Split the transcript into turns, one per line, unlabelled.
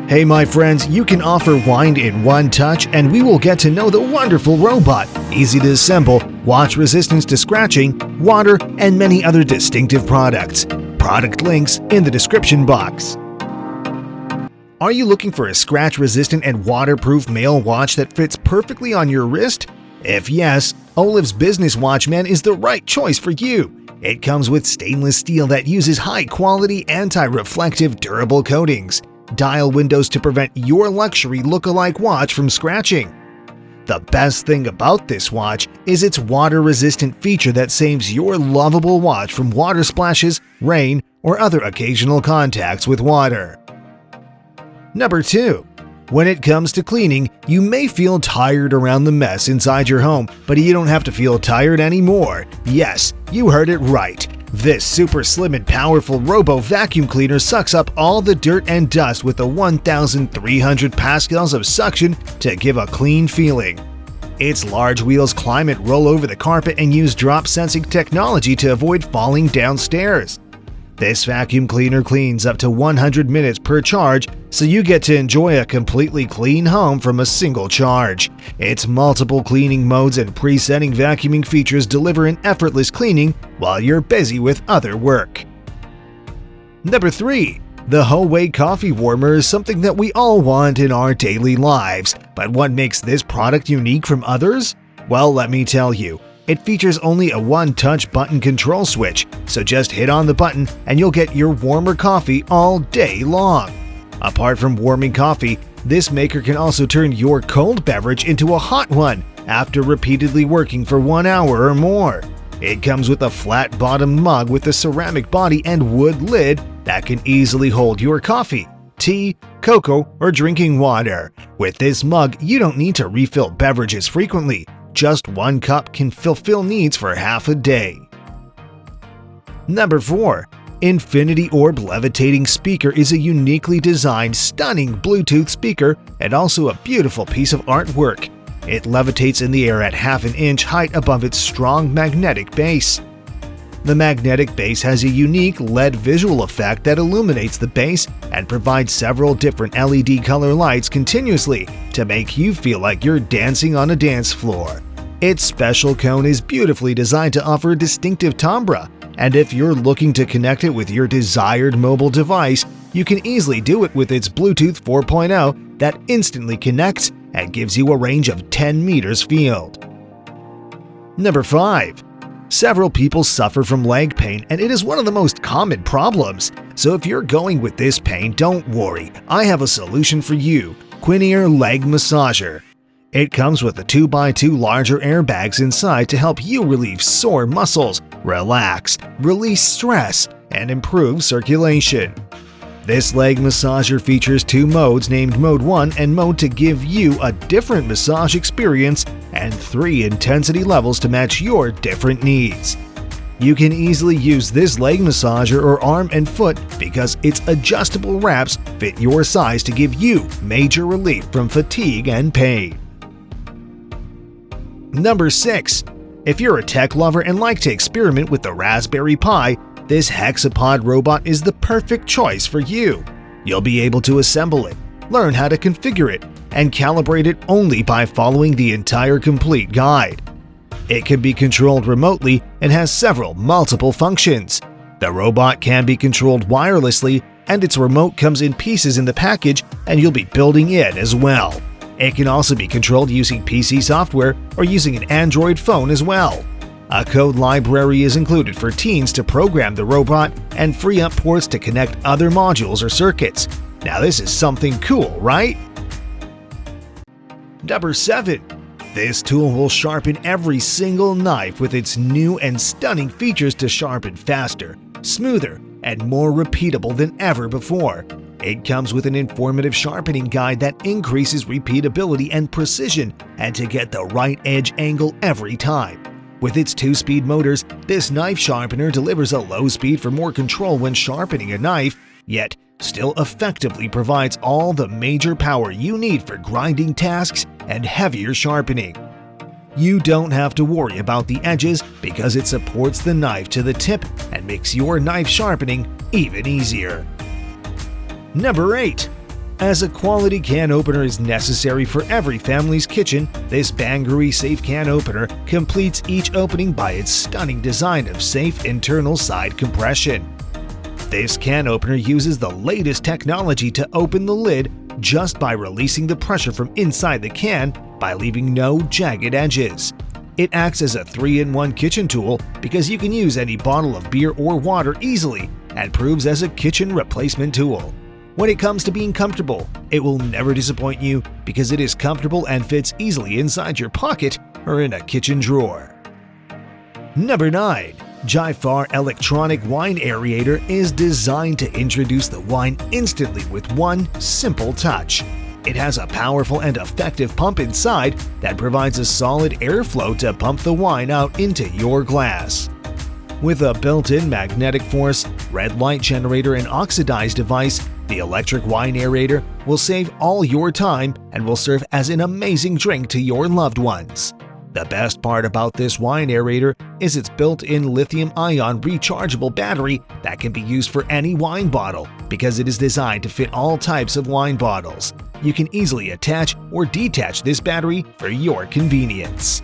Hey my friends, you can offer Wind in one touch and we will get to know the wonderful robot. Easy to assemble, watch resistance to scratching, water, and many other distinctive products. Product links in the description box. Are you looking for a scratch-resistant and waterproof male watch that fits perfectly on your wrist? If yes, Oliv's Business Watchman is the right choice for you. It comes with stainless steel that uses high-quality, anti-reflective, durable coatings. Dial windows to prevent your luxury look-alike watch from scratching. The best thing about this watch is its water-resistant feature that saves your lovable watch from water splashes, rain, or other occasional contacts with water. Number 2. When it comes to cleaning, you may feel tired around the mess inside your home, but you don't have to feel tired anymore. Yes, you heard it right. This super slim and powerful Robo vacuum cleaner sucks up all the dirt and dust with a 1,300 pascals of suction to give a clean feeling. Its large wheels climb and roll over the carpet and use drop sensing technology to avoid falling downstairs. This vacuum cleaner cleans up to 100 minutes per charge, so you get to enjoy a completely clean home from a single charge. Its multiple cleaning modes and presetting vacuuming features deliver an effortless cleaning while you're busy with other work. Number 3. The Howay Coffee Warmer is something that we all want in our daily lives, but what makes this product unique from others? Well, let me tell you. It features only a one-touch button control switch, so just hit on the button and you'll get your warmer coffee all day long. Apart from warming coffee, this maker can also turn your cold beverage into a hot one after repeatedly working for 1 hour or more. It comes with a flat-bottomed mug with a ceramic body and wood lid that can easily hold your coffee, tea, cocoa, or drinking water. With this mug, you don't need to refill beverages frequently. Just 1 cup can fulfill needs for half a day. Number 4. Infinity Orb Levitating Speaker is a uniquely designed, stunning Bluetooth speaker and also a beautiful piece of artwork. It levitates in the air at half an inch height above its strong magnetic base. The magnetic base has a unique LED visual effect that illuminates the base and provides several different LED color lights continuously to make you feel like you're dancing on a dance floor. Its special cone is beautifully designed to offer a distinctive timbre, and if you're looking to connect it with your desired mobile device, you can easily do it with its Bluetooth 4.0 that instantly connects and gives you a range of 10 meters field. Number 5. Several people suffer from leg pain, and it is one of the most common problems. So if you're going with this pain, don't worry. I have a solution for you: Quinier Leg Massager. It comes with a 2x2 larger airbags inside to help you relieve sore muscles, relax, release stress, and improve circulation. This leg massager features 2 modes named Mode 1 and Mode to give you a different massage experience and 3 intensity levels to match your different needs. You can easily use this leg massager or arm and foot because its adjustable wraps fit your size to give you major relief from fatigue and pain. Number 6. If you're a tech lover and like to experiment with the Raspberry Pi, this Hexapod robot is the perfect choice for you. You'll be able to assemble it, learn how to configure it, and calibrate it only by following the entire complete guide. It can be controlled remotely and has multiple functions. The robot can be controlled wirelessly, and its remote comes in pieces in the package, and you'll be building it as well. It can also be controlled using PC software or using an Android phone as well. A code library is included for teens to program the robot and free up ports to connect other modules or circuits. Now this is something cool, right? Number 7. This tool will sharpen every single knife with its new and stunning features to sharpen faster, smoother, and more repeatable than ever before. It comes with an informative sharpening guide that increases repeatability and precision and to get the right edge angle every time. With its 2-speed motors, this knife sharpener delivers a low speed for more control when sharpening a knife, yet still effectively provides all the major power you need for grinding tasks and heavier sharpening. You don't have to worry about the edges because it supports the knife to the tip and makes your knife sharpening even easier. Number 8. As a quality can opener is necessary for every family's kitchen, this Bangaree Safe Can Opener completes each opening by its stunning design of safe internal side compression. This can opener uses the latest technology to open the lid just by releasing the pressure from inside the can by leaving no jagged edges. It acts as a 3-in-1 kitchen tool because you can use any bottle of beer or water easily and proves as a kitchen replacement tool. When it comes to being comfortable, it will never disappoint you because it is comfortable and fits easily inside your pocket or in a kitchen drawer. Number 9. Jifar Electronic Wine Aerator is designed to introduce the wine instantly with one simple touch. It has a powerful and effective pump inside that provides a solid airflow to pump the wine out into your glass. With a built-in magnetic force, red light generator and oxidized device, the electric wine aerator will save all your time and will serve as an amazing drink to your loved ones. The best part about this wine aerator is its built-in lithium-ion rechargeable battery that can be used for any wine bottle because it is designed to fit all types of wine bottles. You can easily attach or detach this battery for your convenience.